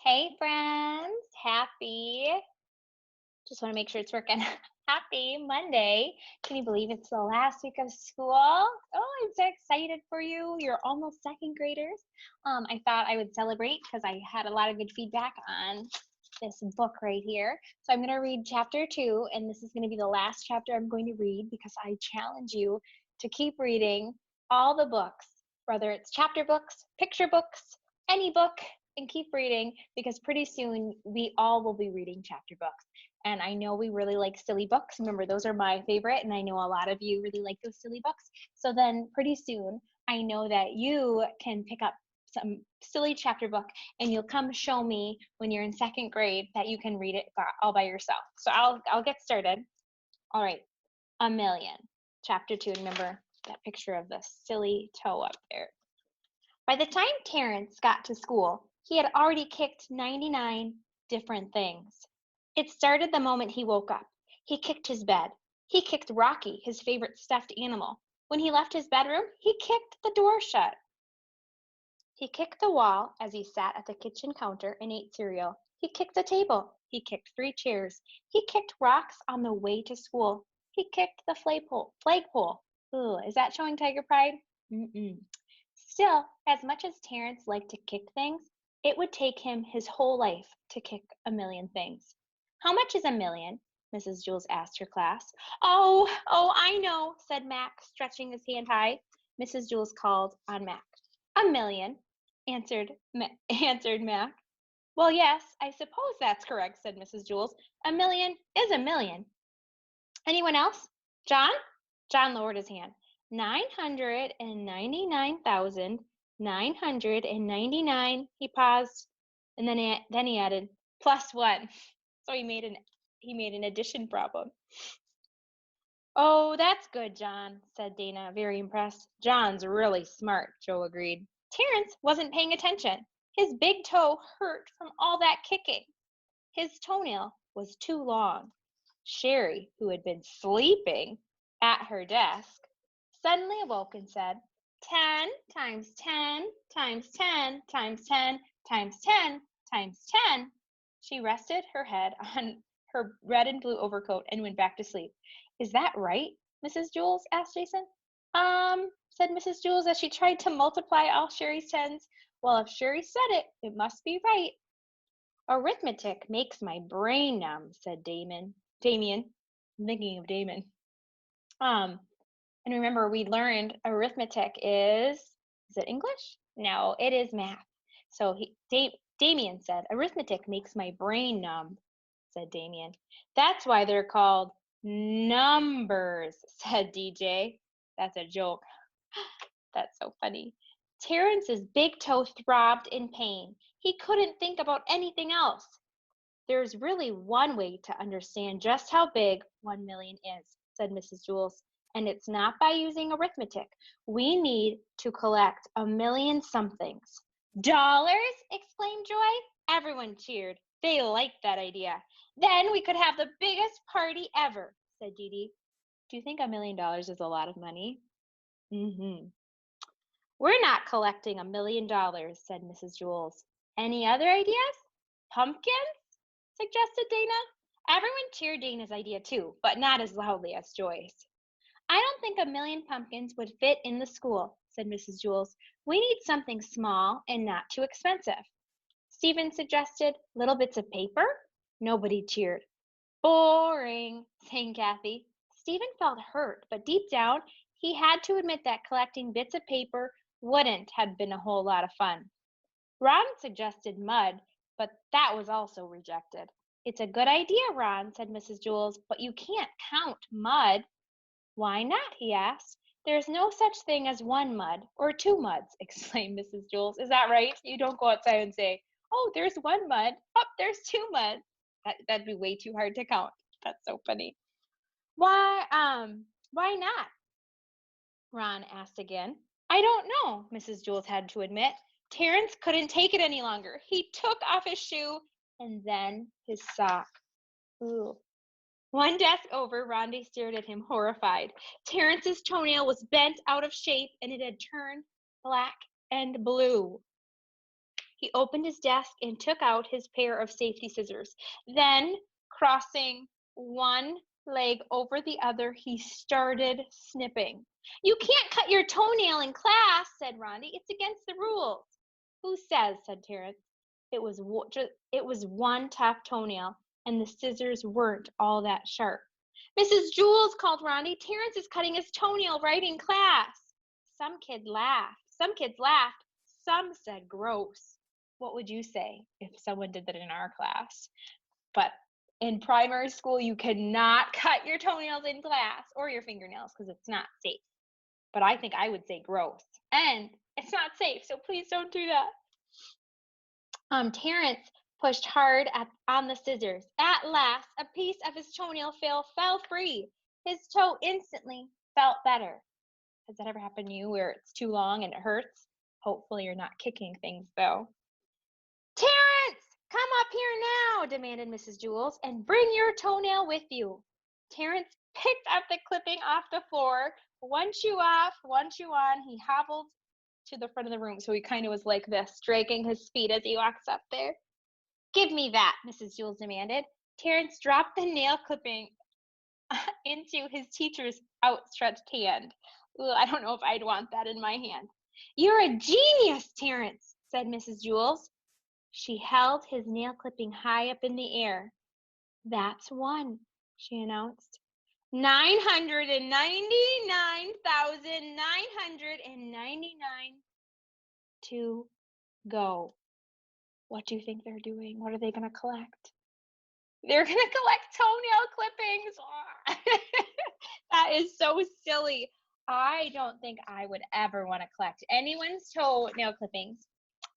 Hey friends, just want to make sure it's working. Happy Monday. Can you believe it's the last week of school? Oh, I'm so excited for you. You're almost second graders. I thought I would celebrate because I had a lot of good feedback on this book right here. So I'm going to read chapter 2, and this is going to be the last chapter I'm going to read because I challenge you to keep reading all the books, whether it's chapter books, picture books, any book, and keep reading because pretty soon we all will be reading chapter books. And I know we really like silly books. Remember, those are my favorite, and I know a lot of you really like those silly books. So then pretty soon, I know that you can pick up some silly chapter book and you'll come show me when you're in second grade that you can read it all by yourself. So I'll get started. All right, A Million, chapter 2. Remember that picture of the silly toe up there. By the time Terrence got to school, he had already kicked 99 different things. It started the moment he woke up. He kicked his bed. He kicked Rocky, his favorite stuffed animal. When he left his bedroom, he kicked the door shut. He kicked the wall as he sat at the kitchen counter and ate cereal. He kicked the table. He kicked 3 chairs. He kicked rocks on the way to school. He kicked the flagpole. Ooh, is that showing tiger pride? Mm-mm. Still, as much as Terrence liked to kick things, it would take him his whole life to kick a million things. How much is a million? Mrs. Jules asked her class. Oh, I know, said Mac, stretching his hand high. Mrs. Jules called on Mac. A million, answered Mac. Well, yes, I suppose that's correct, said Mrs. Jules. A million is a million. Anyone else? John? John lowered his hand. 999,999. He paused, and then he added, plus one. So he made an addition problem. Oh, that's good, John, said Dana, very impressed. John's really smart, Joe agreed. Terrence wasn't paying attention. His big toe hurt from all that kicking. His toenail was too long. Sherry, who had been sleeping at her desk, suddenly awoke and said, 10 times 10 times 10 times 10 times 10 times 10. She rested her head on her red and blue overcoat and went back to sleep. Is that right, Mrs. Jules? Asked Jason. Said Mrs. Jules as she tried to multiply all Sherry's tens. Well, if Sherry said it, it must be right. Arithmetic makes my brain numb, said Damien. I'm thinking of Damon. Um, and remember, we learned arithmetic is it English? No, it is math. So Damien said, arithmetic makes my brain numb, said Damien. That's why they're called numbers, said DJ. That's a joke. That's so funny. Terrence's big toe throbbed in pain. He couldn't think about anything else. There's really one way to understand just how big 1 million is, said Mrs. Jules, and it's not by using arithmetic. We need to collect a million somethings. Dollars? Exclaimed Joy. Everyone cheered. They liked that idea. Then we could have the biggest party ever, said Dee Dee. Do you think $1 million is a lot of money? Mm-hmm. We're not collecting $1 million, said Mrs. Jules. Any other ideas? Pumpkins? Suggested Dana. Everyone cheered Dana's idea too, but not as loudly as Joy's. I don't think a million pumpkins would fit in the school, said Mrs. Jules. We need something small and not too expensive. Stephen suggested little bits of paper. Nobody cheered. Boring, sang Kathy. Stephen felt hurt, but deep down, he had to admit that collecting bits of paper wouldn't have been a whole lot of fun. Ron suggested mud, but that was also rejected. It's a good idea, Ron, said Mrs. Jules, but you can't count mud. Why not? He asked. There's no such thing as one mud or two muds, exclaimed Mrs. Jules. Is that right? You don't go outside and say, oh, there's one mud. Oh, there's two muds. That'd be way too hard to count. That's so funny. Why not? Ron asked again. I don't know, Mrs. Jules had to admit. Terrence couldn't take it any longer. He took off his shoe and then his sock. Ooh. One desk over, Rondi stared at him horrified. Terrence's toenail was bent out of shape and it had turned black and blue. He opened his desk and took out his pair of safety scissors. Then, crossing one leg over the other, he started snipping. "You can't cut your toenail in class," said Rondi. "It's against the rules." "Who says?" said Terence. It was one tough toenail, and the scissors weren't all that sharp. "Mrs. Jules," called Rondi, "Terence is cutting his toenail right in class." Some kids laughed. Some said gross. What would you say if someone did that in our class? But in primary school, you cannot cut your toenails in class or your fingernails because it's not safe. But I think I would say gross. And it's not safe, so please don't do that. Terence pushed hard on the scissors. At last, a piece of his toenail fell free. His toe instantly felt better. Has that ever happened to you where it's too long and it hurts? Hopefully you're not kicking things, though. "Terence, come up here now," demanded Mrs. Jules, "and bring your toenail with you." Terence picked up the clipping off the floor. One shoe off, one shoe on. He hobbled to the front of the room, so he kind of was like this, dragging his feet as he walks up there. "Give me that," Mrs. Jules demanded. Terence dropped the nail clipping into his teacher's outstretched hand. Ugh, I don't know if I'd want that in my hand. "You're a genius, Terence," said Mrs. Jules. She held his nail clipping high up in the air. "That's one," she announced. 999,999 to go. What do you think they're doing? What are they going to collect? They're going to collect toenail clippings. That is so silly. I don't think I would ever want to collect anyone's toenail clippings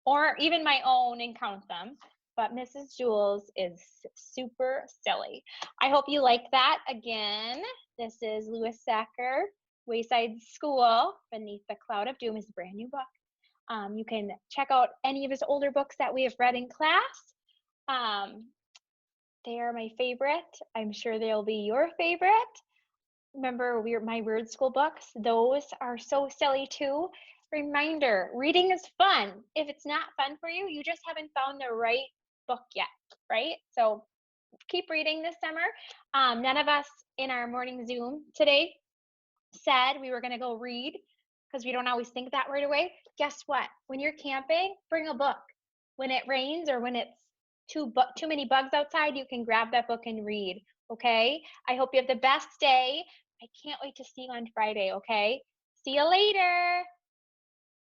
or even my own and count them. But Mrs. Jules is super silly. I hope you like that. Again, this is Louis Sachar, Wayside School, Beneath the Cloud of Doom, is a brand new book. You can check out any of his older books that we have read in class. They are my favorite. I'm sure they'll be your favorite. Remember my Weird School books? Those are so silly too. Reminder, reading is fun. If it's not fun for you, you just haven't found the right book yet, right? So keep reading this summer. None of us in our morning Zoom today said we were going to go read because we don't always think that right away. Guess what? When you're camping, bring a book. When it rains or when it's too many bugs outside, you can grab that book and read, okay? I hope you have the best day. I can't wait to see you on Friday, okay? See you later.